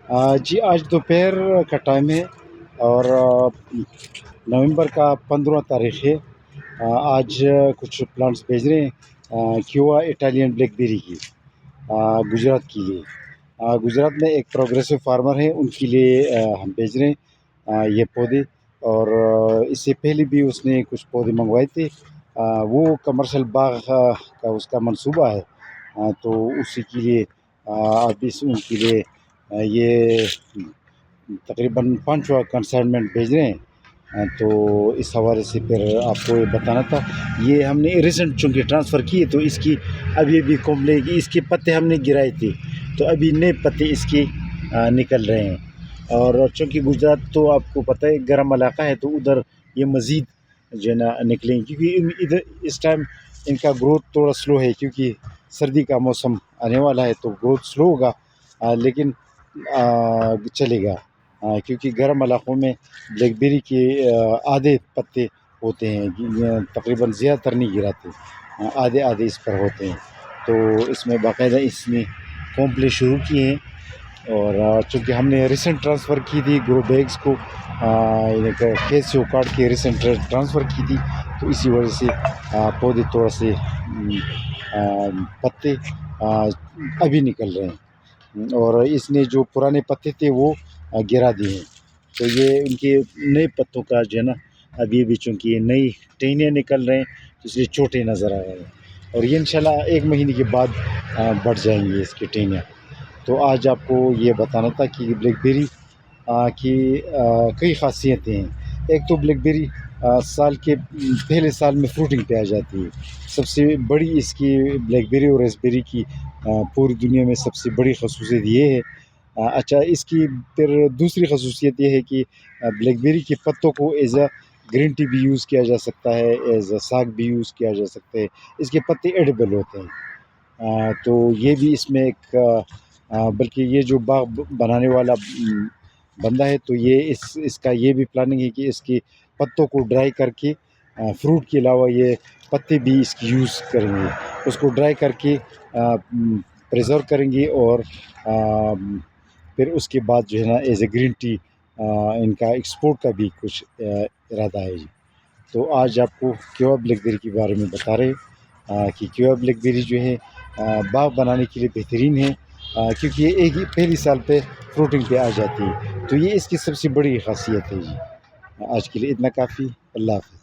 جی آج دوپہر کا ٹائم ہے اور نومبر کا 15 تاریخ ہے۔ آج کچھ پلانٹس بھیج رہے ہیں کیوا اٹالین بلیک بیری کی گجرات کے لیے۔ گجرات میں ایک پروگریسو فارمر ہے، ان کے لیے ہم بھیج رہے ہیں یہ پودے، اور اس سے پہلے بھی اس نے کچھ پودے منگوائے تھے۔ وہ کمرشل باغ کا اس کا منصوبہ ہے، تو اسی کے لیے اب ان کے لیے یہ تقریباً 5 کنسائنمنٹ بھیج رہے ہیں۔ تو اس حوالے سے پھر آپ کو یہ بتانا تھا، یہ ہم نے ریسنٹ چونکہ ٹرانسفر کیے تو اس کی ابھی بھی کومبلے کی اس کے پتے ہم نے گرائے تھے، تو ابھی نئے پتے اس کے نکل رہے ہیں۔ اور چونکہ گجرات تو آپ کو پتہ ہے گرم علاقہ ہے، تو ادھر یہ مزید جو ہے نا نکلیں، کیونکہ ادھر اس ٹائم ان کا گروتھ تھوڑا سلو ہے، کیونکہ سردی کا موسم آنے والا ہے تو گروتھ سلو ہوگا، لیکن چلے گا، کیونکہ گرم علاقوں میں بلیک بیری کے آدھے پتے ہوتے ہیں، تقریباً زیادہ تر نہیں گراتے، آدھے اس پر ہوتے ہیں۔ تو اس میں باقاعدہ اس نے کومپلے شروع کیے ہیں، اور چونکہ ہم نے ریسنٹ ٹرانسفر کی تھی گرو بیگز کو، کھیت سے اکاڑ کے ریسنٹ ٹرانسفر کی تھی، تو اسی وجہ سے پودے تھوڑا سے پتے ابھی نکل رہے ہیں، اور اس نے جو پرانے پتے تھے وہ گرا دیے ہیں۔ تو یہ ان کے نئے پتوں کا جو ہے نا ابھی چونکہ یہ نئی ٹہنیاں نکل رہے ہیں، اس لیے چھوٹے نظر آ رہے ہیں، اور یہ انشاءاللہ 1 مہینے کے بعد بڑھ جائیں گے اس کی ٹہنیاں۔ تو آج آپ کو یہ بتانا تھا کہ بلیک بیری کی کئی خاصیتیں ہیں۔ ایک تو بلیک بیری سال کے پہلے سال میں فروٹنگ پہ آ جاتی ہے۔ سب سے بڑی اس کی بلیک بیری اور ریسبیری کی پوری دنیا میں سب سے بڑی خصوصیت یہ ہے۔ اچھا، اس کی پھر دوسری خصوصیت یہ ہے کہ بلیک بیری کے پتوں کو ایز اے گرین ٹی بھی یوز کیا جا سکتا ہے، ایز اے ساگ بھی یوز کیا جا سکتا ہے، اس کے پتے ایڈیبل ہوتے ہیں۔ تو یہ بھی اس میں ایک بلکہ یہ جو باغ بنانے والا بندہ ہے، تو یہ اس کا یہ بھی پلاننگ ہے کہ اس کے پتوں کو ڈرائی کر کے فروٹ کے علاوہ یہ پتے بھی اس کی یوز کریں گے، اس کو ڈرائی کر کے پریزرو کریں گے، اور پھر اس کے بعد جو ہے نا ایز اے گرین ٹی ان کا ایکسپورٹ کا بھی کچھ ارادہ ہے جی۔ تو آج آپ کو کیوا بلیک بیری کے بارے میں بتا رہے کہ کیوا بلیک بیری جو ہے باغ بنانے کے لیے بہترین ہے، کیونکہ یہ ایک ہی پہلی سال پہ فروٹنگ پہ آ جاتی ہے، تو یہ اس کی سب سے بڑی خاصیت ہے جی۔ آج کے لیے اتنا کافی، اللہ حافظ۔